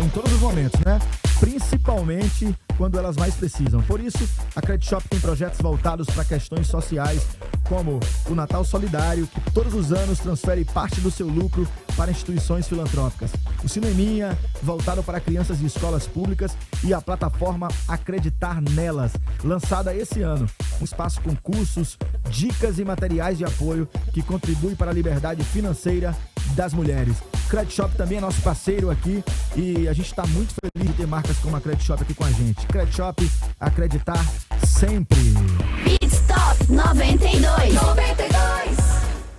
em todos os momentos, né? Principalmente quando elas mais precisam. Por isso, a Credishop tem projetos voltados para questões sociais, como o Natal Solidário, que todos os anos transfere parte do seu lucro para instituições filantrópicas. O Cineminha, voltado para crianças de escolas públicas, e a plataforma Acreditar Nelas, lançada esse ano. Um espaço com cursos, dicas e materiais de apoio que contribui para a liberdade financeira das mulheres. Credishop também é nosso parceiro aqui e a gente está muito feliz de ter marcas como a Credishop aqui com a gente. Credishop, acreditar sempre. Pit Stop 92.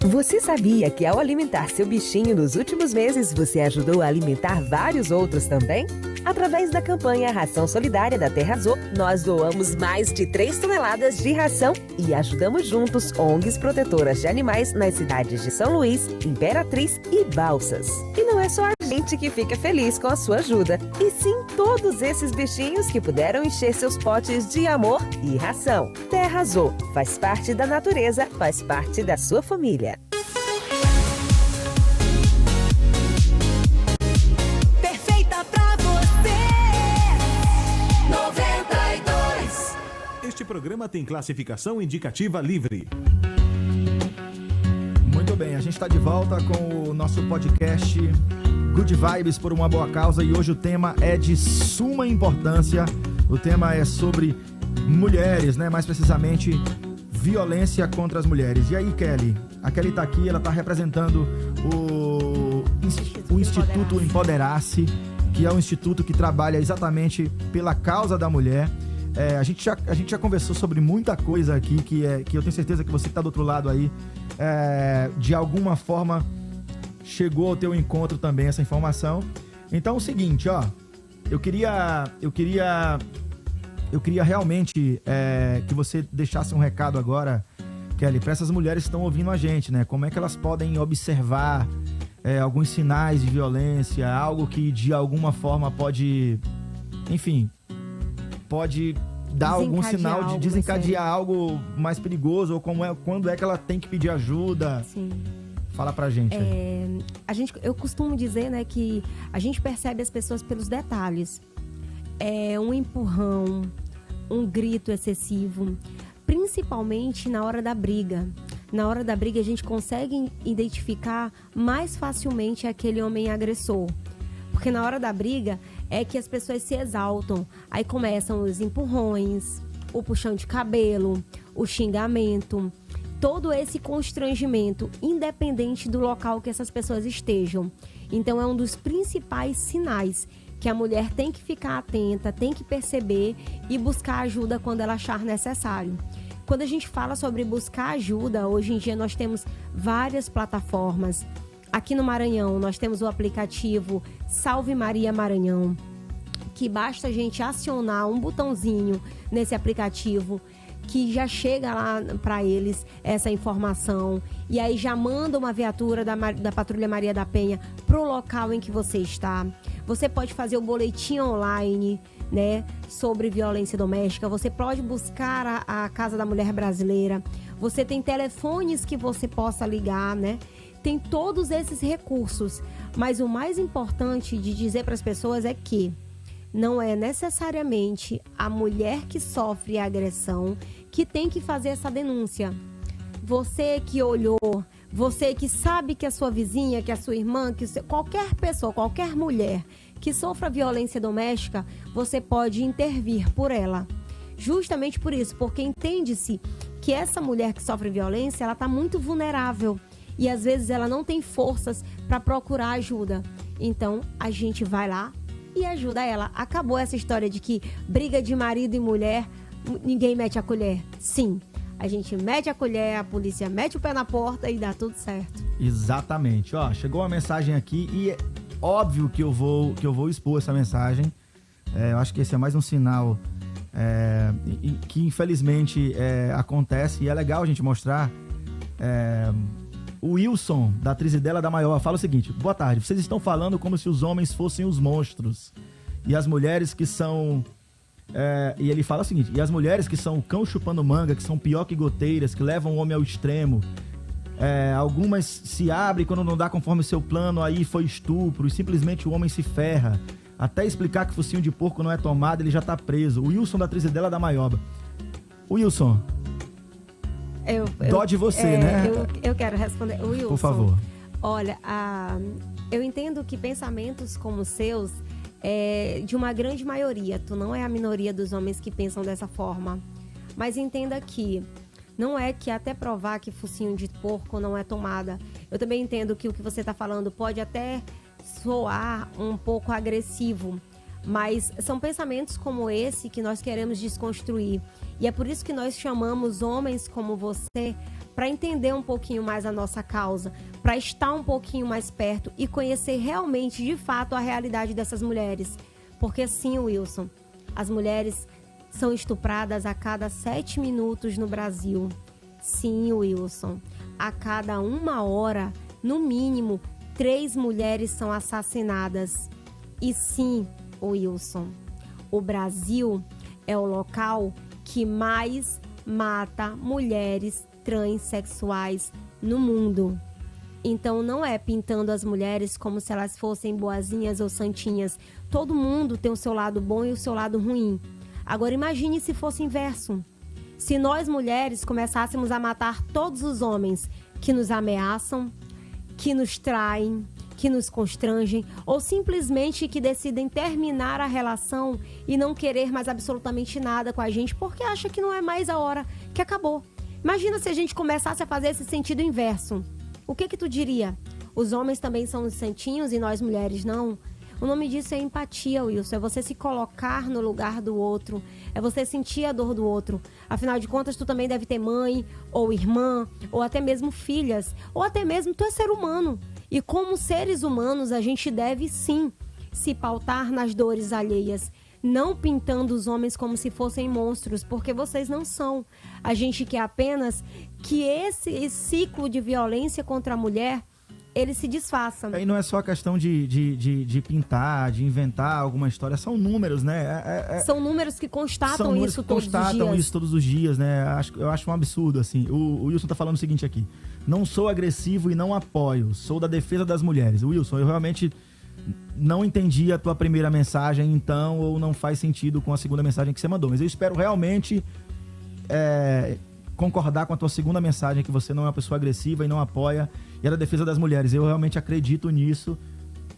Você sabia que ao alimentar seu bichinho nos últimos meses, você ajudou a alimentar vários outros também? Através da campanha Ração Solidária da Terrazô, nós doamos mais de 3 toneladas de ração e ajudamos juntos ONGs protetoras de animais nas cidades de São Luís, Imperatriz e Balsas. E não é só a gente que fica feliz com a sua ajuda, e sim todos esses bichinhos que puderam encher seus potes de amor e ração. Terrazô faz parte da natureza, faz parte da sua família. Perfeita pra você. 92. Este programa tem classificação indicativa livre. Muito bem, a gente está de volta com o nosso podcast Good Vibes por uma boa causa, e hoje o tema é de suma importância. O tema é sobre mulheres, né? Mais precisamente, violência contra as mulheres. E aí, Kelly? A Kelly tá aqui, ela tá representando o Instituto Empoderar-se, que é um instituto que trabalha exatamente pela causa da mulher. A gente já conversou sobre muita coisa aqui que eu tenho certeza que você que tá do outro lado aí, de alguma forma chegou ao teu encontro também essa informação. Então é o seguinte, eu queria realmente que você deixasse um recado agora, Kelly, para essas mulheres que estão ouvindo a gente, né? Como é que elas podem observar alguns sinais de violência, algo que de alguma forma pode dar algum sinal de desencadear algo mais perigoso, ou quando é que ela tem que pedir ajuda? Sim. Fala pra gente. Eu costumo dizer, né, que a gente percebe as pessoas pelos detalhes. Um empurrão, um grito excessivo, principalmente na hora da briga. Na hora da briga a gente consegue identificar mais facilmente aquele homem agressor. Porque na hora da briga é que as pessoas se exaltam. Aí começam os empurrões, o puxão de cabelo, o xingamento, todo esse constrangimento, independente do local que essas pessoas estejam. Então, é um dos principais sinais que a mulher tem que ficar atenta, tem que perceber e buscar ajuda quando ela achar necessário. Quando a gente fala sobre buscar ajuda, hoje em dia nós temos várias plataformas. Aqui no Maranhão, nós temos o aplicativo Salve Maria Maranhão, que basta a gente acionar um botãozinho nesse aplicativo que já chega lá para eles essa informação e aí já manda uma viatura da Patrulha Maria da Penha pro local em que você está. Você pode fazer o boletim online, né, sobre violência doméstica. Você pode buscar a Casa da Mulher Brasileira. Você tem telefones que você possa ligar, né? Tem todos esses recursos. Mas o mais importante de dizer para as pessoas é que não é necessariamente a mulher que sofre a agressão que tem que fazer essa denúncia. Você que olhou, você que sabe que a sua vizinha, que a sua irmã, qualquer pessoa, qualquer mulher que sofra violência doméstica, você pode intervir por ela. Justamente por isso, porque entende-se que essa mulher que sofre violência, ela está muito vulnerável e às vezes ela não tem forças para procurar ajuda. Então, a gente vai lá e ajuda ela. Acabou essa história de que briga de marido e mulher, ninguém mete a colher. Sim, a gente mete a colher, a polícia mete o pé na porta e dá tudo certo. Exatamente. Ó, chegou uma mensagem aqui e é óbvio que eu vou expor essa mensagem. Eu acho que esse é mais um sinal que infelizmente acontece e é legal a gente mostrar. O Wilson, da Trizidela da Maior, fala o seguinte: boa tarde, vocês estão falando como se os homens fossem os monstros e as mulheres que são... e ele fala o seguinte: e as mulheres que são cão chupando manga, que são pior que goteiras, que levam o homem ao extremo, algumas se abrem quando não dá conforme o seu plano, aí foi estupro e simplesmente o homem se ferra. Até explicar que focinho de porco não é tomado, ele já tá preso. O Wilson da Trizidela da Maioba. Wilson, dó de você, né? Eu quero responder. Wilson, por favor. Olha, eu entendo que pensamentos como os seus de uma grande maioria. Tu não é a minoria dos homens que pensam dessa forma. Mas entenda que não é que até provar que focinho de porco não é tomada. Eu também entendo que o que você está falando pode até soar um pouco agressivo, mas são pensamentos como esse que nós queremos desconstruir. E é por isso que nós chamamos homens como você para entender um pouquinho mais a nossa causa, para estar um pouquinho mais perto e conhecer realmente, de fato, a realidade dessas mulheres. Porque sim, Wilson, as mulheres são estupradas a cada 7 minutos no Brasil. Sim, Wilson, a cada 1 hora, no mínimo, 3 mulheres são assassinadas. E sim, Wilson, o Brasil é o local que mais mata mulheres transexuais no mundo. Então não é pintando as mulheres como se elas fossem boazinhas ou santinhas. Todo mundo tem o seu lado bom e o seu lado ruim. Agora imagine se fosse inverso. Se nós mulheres começássemos a matar todos os homens que nos ameaçam, que nos traem, que nos constrangem ou simplesmente que decidem terminar a relação e não querer mais absolutamente nada com a gente porque acha que não é mais a hora, que acabou. Imagina se a gente começasse a fazer esse sentido inverso. O que tu diria? Os homens também são os santinhos e nós mulheres não? O nome disso é empatia, Wilson. É você se colocar no lugar do outro. É você sentir a dor do outro. Afinal de contas, tu também deve ter mãe, ou irmã, ou até mesmo filhas. Ou até mesmo tu é ser humano. E como seres humanos, a gente deve sim se pautar nas dores alheias. Não pintando os homens como se fossem monstros, porque vocês não são. A gente quer apenas que esse ciclo de violência contra a mulher, ele se desfaça. E não é só a questão de pintar, de inventar alguma história, são números, né? São números que constatam isso todos os dias, né? Eu acho um absurdo, assim. O Wilson tá falando o seguinte aqui: não sou agressivo e não apoio, sou da defesa das mulheres. Wilson, eu realmente não entendi a tua primeira mensagem, então, ou não faz sentido com a segunda mensagem que você mandou. Mas eu espero realmente concordar com a tua segunda mensagem, que você não é uma pessoa agressiva e não apoia, e é da defesa das mulheres. Eu realmente acredito nisso.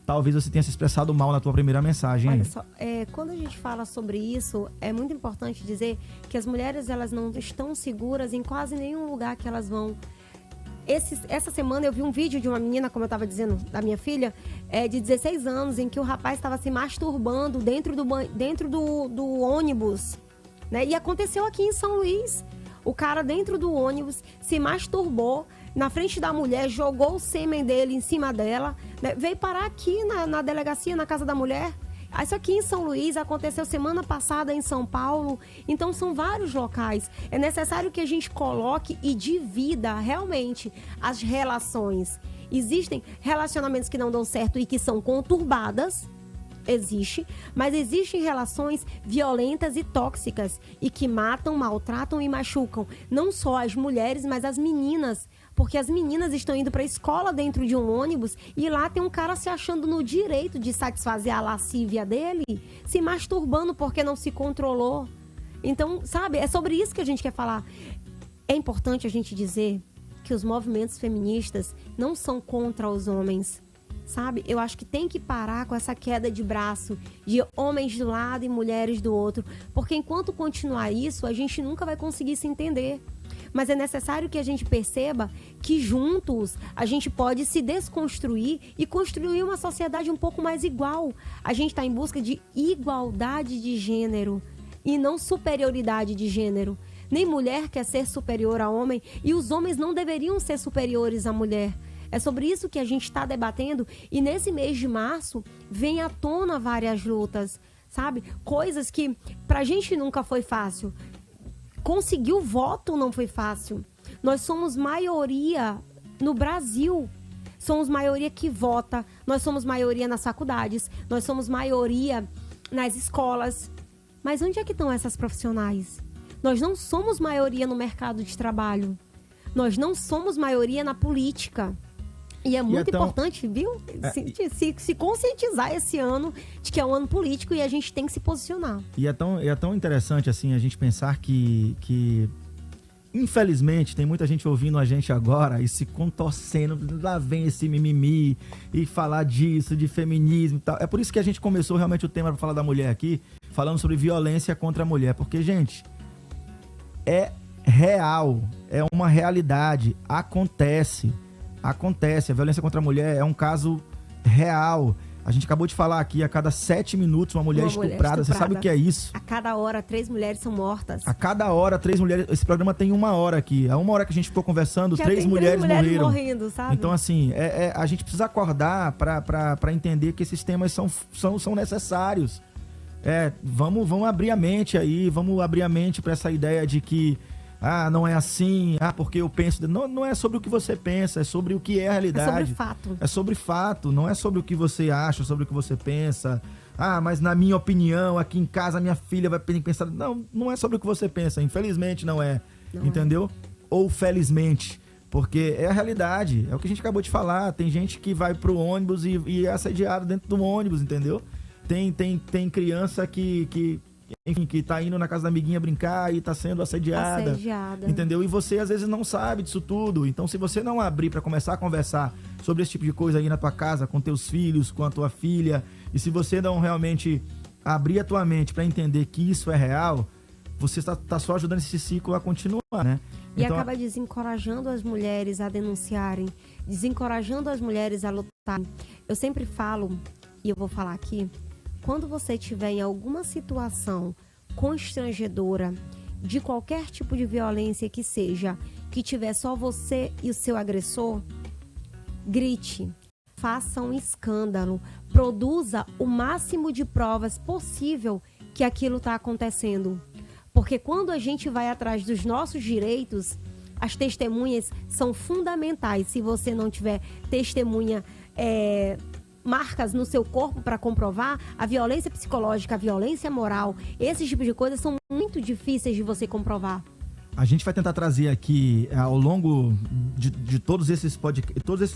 talvez você tenha se expressado mal na tua primeira mensagem. Olha Aí. só, quando a gente fala sobre isso, é muito importante dizer que as mulheres, elas não estão seguras em quase nenhum lugar que elas vão. Essa semana eu vi um vídeo de uma menina, como eu estava dizendo, da minha filha, de 16 anos, em que o rapaz estava se masturbando dentro do ônibus, né? E aconteceu aqui em São Luís. O cara dentro do ônibus se masturbou na frente da mulher, jogou o sêmen dele em cima dela, né? Veio parar aqui na delegacia, na casa da mulher. Isso aqui em São Luís aconteceu semana passada em São Paulo. Então são vários locais. É necessário que a gente coloque e divida realmente as relações. Existem relacionamentos que não dão certo e que são conturbadas. Existe, mas existem relações violentas e tóxicas e que matam, maltratam e machucam não só as mulheres, mas as meninas, porque as meninas estão indo para a escola dentro de um ônibus e lá tem um cara se achando no direito de satisfazer a lascívia dele, se masturbando porque não se controlou. Então, sabe, é sobre isso que a gente quer falar. É importante a gente dizer que os movimentos feministas não são contra os homens. Sabe? Eu acho que tem que parar com essa queda de braço de homens de um lado e mulheres do outro. Porque enquanto continuar isso, a gente nunca vai conseguir se entender. Mas é necessário que a gente perceba que juntos a gente pode se desconstruir e construir uma sociedade um pouco mais igual. A gente está em busca de igualdade de gênero e não superioridade de gênero. Nem mulher quer ser superior a homem e os homens não deveriam ser superiores à mulher. É sobre isso que a gente está debatendo e nesse mês de março vem à tona várias lutas, sabe? Coisas que pra gente nunca foi fácil. Conseguir o voto não foi fácil. Nós somos maioria no Brasil. Somos maioria que vota. Nós somos maioria nas faculdades. Nós somos maioria nas escolas. Mas onde é que estão essas profissionais? Nós não somos maioria no mercado de trabalho. Nós não somos maioria na política. E é muito importante, viu? Se conscientizar esse ano de que é um ano político e a gente tem que se posicionar. E é tão interessante assim a gente pensar que infelizmente tem muita gente ouvindo a gente agora e se contorcendo, lá vem esse mimimi e falar disso, de feminismo e tal. É por isso que a gente começou realmente o tema para falar da mulher aqui, falando sobre violência contra a mulher, porque, gente, é real, é uma realidade, acontece, a violência contra a mulher é um caso real. A gente acabou de falar aqui, a cada 7 minutos uma mulher estuprada. Você sabe o que é isso? A cada hora 3 mulheres são mortas. A cada hora 3 mulheres. Esse programa tem 1 hora aqui. A 1 hora que a gente ficou conversando, 3 mulheres morreram. Morrendo, sabe? Então, assim, a gente precisa acordar para entender que esses temas são necessários. Vamos abrir a mente aí, vamos abrir a mente para essa ideia de que não é assim, porque eu penso... Não é sobre o que você pensa, é sobre o que é a realidade. É sobre fato. É sobre fato, não é sobre o que você acha, sobre o que você pensa. Mas na minha opinião, aqui em casa, minha filha vai pensar... Não é sobre o que você pensa, infelizmente não é. Não entendeu? Ou felizmente, porque é a realidade, é o que a gente acabou de falar. Tem gente que vai pro ônibus e é assediado dentro do ônibus, entendeu? Tem criança que tá indo na casa da amiguinha brincar e tá sendo assediada. Entendeu? E você às vezes não sabe disso tudo. Então, se você não abrir para começar a conversar sobre esse tipo de coisa aí na tua casa, com teus filhos, com a tua filha, e se você não realmente abrir a tua mente para entender que isso é real, você tá só ajudando esse ciclo a continuar, né? E então, acaba desencorajando as mulheres a denunciarem, desencorajando as mulheres a lutarem. Eu sempre falo, e eu vou falar aqui, quando você estiver em alguma situação constrangedora, de qualquer tipo de violência que seja, que tiver só você e o seu agressor, grite, faça um escândalo, produza o máximo de provas possível que aquilo está acontecendo. Porque quando a gente vai atrás dos nossos direitos, as testemunhas são fundamentais. Se você não tiver testemunha, marcas no seu corpo para comprovar, a violência psicológica, a violência moral, esses tipos de coisas são muito difíceis de você comprovar. A gente vai tentar trazer aqui, ao longo de todos esses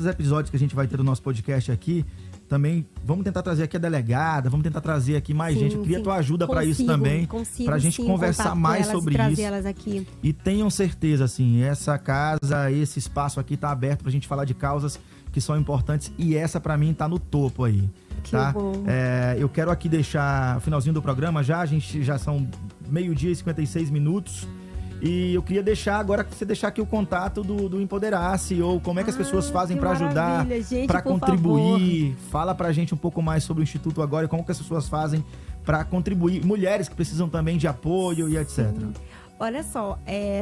episódios que a gente vai ter do nosso podcast aqui, também vamos tentar trazer aqui a delegada, vamos tentar trazer aqui mais gente. Eu queria tua ajuda para isso também, para a gente conversar mais sobre isso. Elas aqui. E tenham certeza, assim, essa casa, esse espaço aqui tá aberto pra gente falar de causas que são importantes e essa para mim tá no topo aí. tá? bom. Eu quero aqui deixar o finalzinho do programa a gente já são 12h e 56 minutos. E eu queria deixar agora que você deixar aqui o contato do Empoderar-se, ou como é que as pessoas fazem para ajudar, para contribuir. Favor. Fala pra gente um pouco mais sobre o Instituto agora e como que as pessoas fazem para contribuir. Mulheres que precisam também de apoio e etc. Olha só,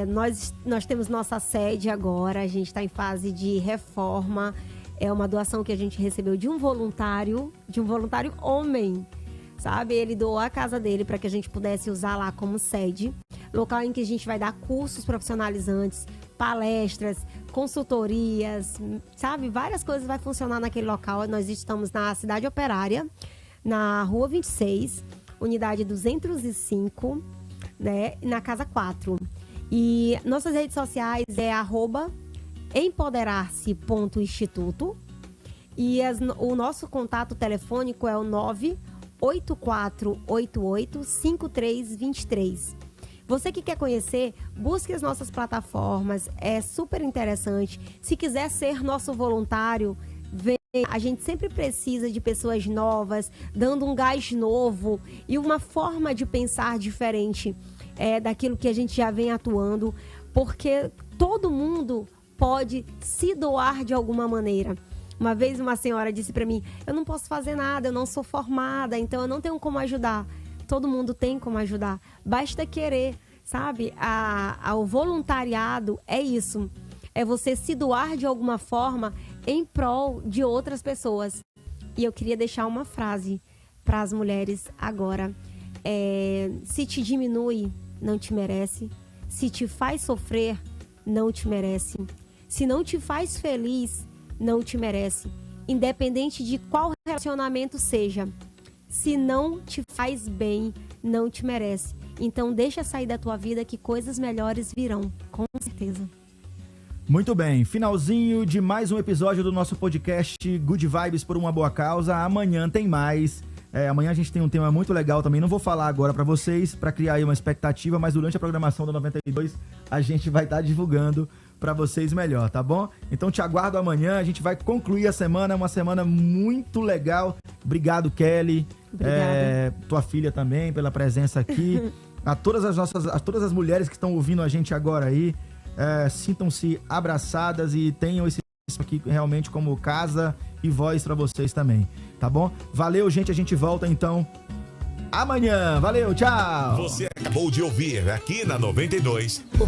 nós temos nossa sede agora, a gente está em fase de reforma. É uma doação que a gente recebeu de um voluntário homem, sabe? Ele doou a casa dele para que a gente pudesse usar lá como sede. Local em que a gente vai dar cursos profissionalizantes, palestras, consultorias, sabe? Várias coisas vai funcionar naquele local. Nós estamos na Cidade Operária, na Rua 26, unidade 205, né? Na Casa 4. E nossas redes sociais é @empoderar-se.instituto. E o nosso contato telefônico é o 984885323. Você que quer conhecer, busque as nossas plataformas, é super interessante. Se quiser ser nosso voluntário, vem. A gente sempre precisa de pessoas novas, dando um gás novo e uma forma de pensar diferente daquilo que a gente já vem atuando, porque todo mundo pode se doar de alguma maneira. Uma vez uma senhora disse para mim, eu não posso fazer nada, eu não sou formada, então eu não tenho como ajudar. Todo mundo tem como ajudar, basta querer, sabe? O voluntariado é isso, é você se doar de alguma forma em prol de outras pessoas. E eu queria deixar uma frase para as mulheres agora. Se te diminui, não te merece. Se te faz sofrer, não te merece. Se não te faz feliz, não te merece. Independente de qual relacionamento seja. Se não te faz bem, não te merece. Então deixa sair da tua vida que coisas melhores virão, com certeza. Muito bem, finalzinho de mais um episódio do nosso podcast Good Vibes por uma Boa Causa. Amanhã tem mais. Amanhã a gente tem um tema muito legal também. Não vou falar agora pra vocês, pra criar aí uma expectativa, mas durante a programação do 92 a gente vai estar divulgando pra vocês melhor, tá bom? Então te aguardo amanhã, a gente vai concluir a semana, uma semana muito legal. Obrigado, Kelly. Tua filha também, pela presença aqui. A todas as mulheres que estão ouvindo a gente agora aí, sintam-se abraçadas e tenham esse aqui realmente como casa e voz pra vocês também, tá bom? Valeu, gente, a gente volta então amanhã. Valeu, tchau! Você acabou de ouvir aqui na 92 o